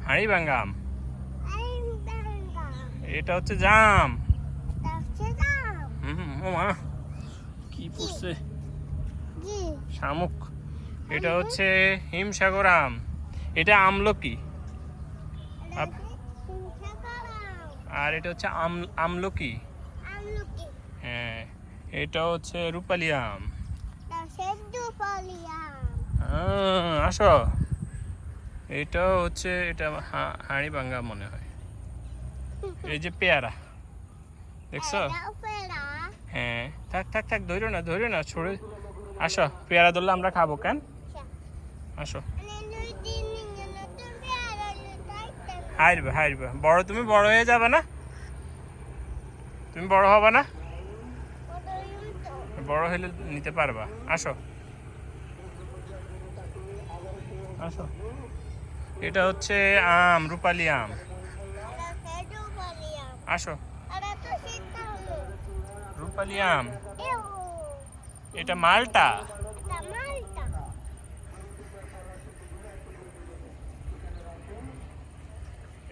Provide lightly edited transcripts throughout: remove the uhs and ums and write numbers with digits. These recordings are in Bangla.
হাড়িভাঙ্গা আম। এটা হচ্ছে জাম। ওমা কি পড়ছে শামুক। এটা হচ্ছে হিমসাগর আম। এটা আমলকি। আর এটা হচ্ছে আমলকি। হ্যাঁ, এটা হচ্ছে রূপালি আম। আসো, এটা হচ্ছে এটা হাড়িভাঙ্গা মনে হয়। এই যে পেয়ারা দেখছো? হ্যাঁ, থাক থাক থাক, ধরো না ছড়ে। আসো, পেয়ারা ধরলে আমরা খাবো কেন? আসো। হারবে বড়, তুমি বড় হয়ে যাবে না? তুমি বড় হবে না? বড় হলে নিতে পারবা। আসো আসো। এটা হচ্ছে আম, রূপালি আম। আসো, রূপালি আম। এটা মালটা।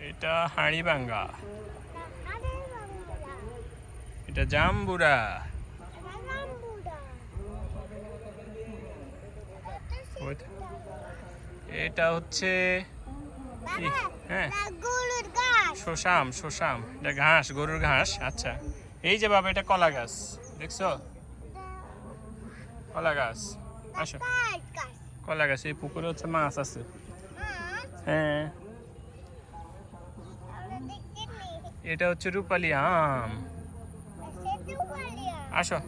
এটা হাড়িভাঙ্গা। এটা জাম্বুরা। এটা হচ্ছে হ্যাঁ শোষাম। এটা ঘাস, গরুর ঘাস। আচ্ছা, এই যে বাবা, এটা কলা গাছ দেখছো? কলা গাছ। আসো, কলা গাছ। এই পুকুরে হচ্ছে মাছ আছে। হ্যাঁ, এটা হচ্ছে রূপালি আম। আসো,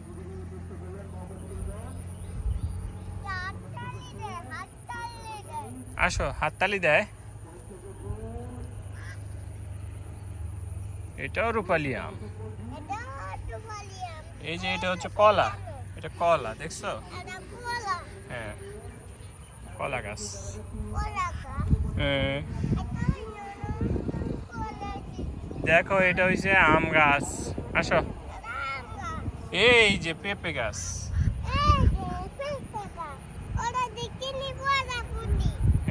আসো, হাততালি দেয়। এটাও রূপালি আম। এই যে এটা হচ্ছে কলা। এটা কলা দেখছো? হ্যাঁ, কলা গাছ। হ্যাঁ, দেখো, এটা হচ্ছে আম গাছ। আসো, এই যে পেঁপে গাছ।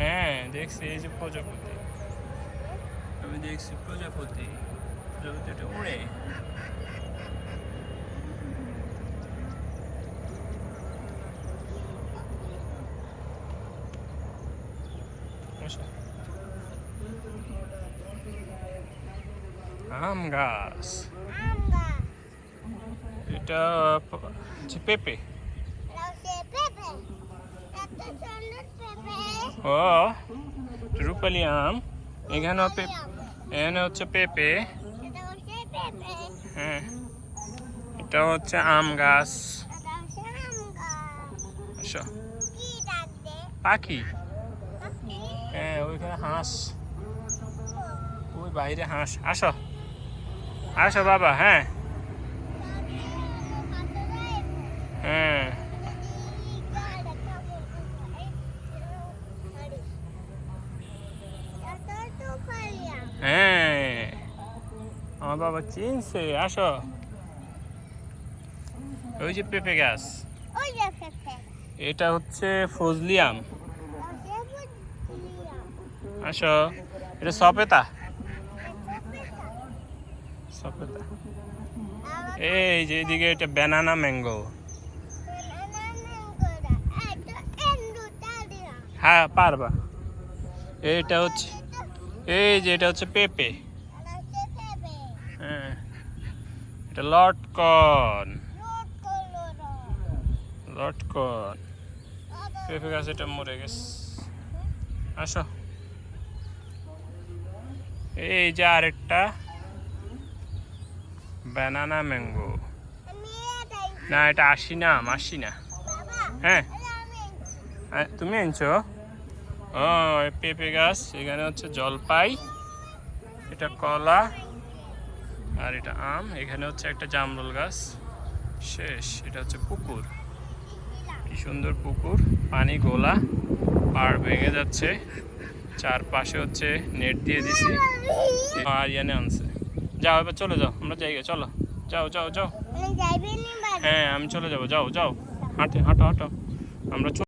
হ্যাঁ, দেখছি, এই যে প্রজাপতি। আমি দেখছি প্রজাপতি এটা উড়ে। আম গাছ। এটা হচ্ছে পেঁপে। ও, রূপালি আম। এখানে হচ্ছে পেঁপে। হ্যাঁ, এটা হচ্ছে আম গাছ। আসো, পাখি। হ্যাঁ, ওইখানে হাঁস, ওই বাইরে হাঁস। আসো আসো বাবা। হ্যাঁ হ্যাঁ, হ্যাঁ, আমার বাবা চিনছে। আসো, ওই যে পেঁপে গাছ। এটা হচ্ছে ফজলি আম। আসো, এটা সপেতা। এই যে এদিকে এটা ব্যানানা ম্যাঙ্গো। হ্যাঁ, পারবা। এটা হচ্ছে এটা হচ্ছে পেঁপে। হ্যাঁ, এটা লটকন। পেঁপে গাছ এটা মরে গেছে। আসো, এই যে আরেকটা ব্যানানা ম্যাঙ্গো। না, এটা আসি না। হ্যাঁ, তুমি আনছো? ও, পেঁপে গাছ। এখানে হচ্ছে জলপাই, এটা কলা, আর এটা আম। এখানে হচ্ছে একটা জামরুল গাছ। শেষ। এটা হচ্ছে পুকুর। কি সুন্দর পুকুর, পানি গোলা, পাড় ভেঙে যাচ্ছে। চারপাশে হচ্ছে নেট দিয়ে দিছি। আরিয়ানে আনছে। যাও, এবার চলে যাও, আমরা জায়গায় চলো। যাও। হ্যাঁ, আমি চলে যাবো। যাও, হাঁটো আমরা